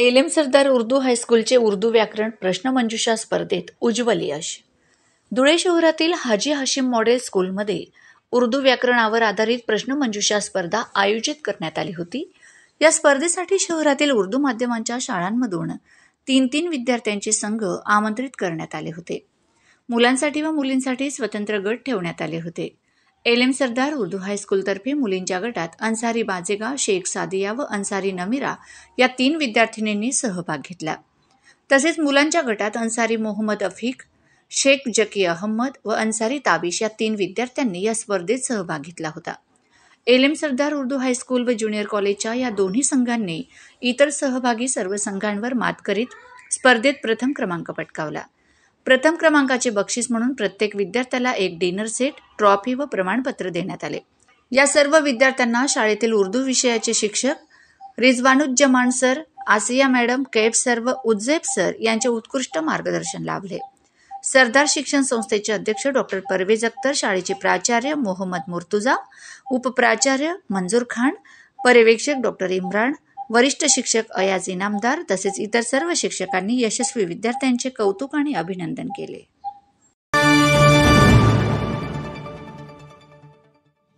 एलेम सरदार उर्दू हायस्कूलचे उर्दू व्याकरण प्रश्नमंजुषा स्पर्धेत उज्ज्वल यश. धुळे शहरातील हाजी हाशिम मॉडेल स्कूलमध्ये उर्दू व्याकरणावर आधारित प्रश्नमंजुषा स्पर्धा आयोजित करण्यात आली होती. या स्पर्धेसाठी शहरातील उर्दू माध्यमांच्या शाळांमधून 3 विद्यार्थ्यांचे संघ आमंत्रित करण्यात आले होते. मुलांसाठी व मुलींसाठी स्वतंत्र गट ठेवण्यात आले होते. एलेम सरदार उर्दू हायस्कूलतर्फे मुलींच्या गटात अन्सारी बाजेगा, शेख सादिया व अन्सारी नमीरा या 3 विद्यार्थिनींनी सहभाग घेतला. तसेच मुलांच्या गटात अन्सारी मोहम्मद अफीक, शेख जकी अहमद व अन्सारी ताबिश या 3 विद्यार्थ्यांनी या स्पर्धेत सहभाग घेतला होता. एलेम सरदार उर्दू हायस्कूल व ज्युनियर कॉलेजच्या या दोन्ही संघांनी इतर सहभागी सर्व संघांवर मात करीत स्पर्धेत प्रथम क्रमांक पटकावला. प्रथम क्रमांकाचे बक्षीस म्हणून प्रत्येक विद्यार्थ्याला एक डिनर सेट, ट्रॉफी व प्रमाणपत्र देण्यात आले. या सर्व विद्यार्थ्यांना शाळेतील उर्दू विषयाचे शिक्षक रिजवानुज्जमान सर, आसिया मॅडम, कैफ सर व उज्जैब सर यांचे उत्कृष्ट मार्गदर्शन लाभले. सरदार शिक्षण संस्थेचे अध्यक्ष डॉक्टर परवेज अख्तर, शाळेचे प्राचार्य मोहम्मद मुर्तुजा, उपप्राचार्य मंजूर खान, पर्यवेक्षक डॉक्टर इम्रान, वरिष्ठ शिक्षक अयाज इनामदार तसेच इतर सर्व शिक्षकांनी यशस्वी विद्यार्थ्यांचे कौतुक आणि अभिनंदन केले.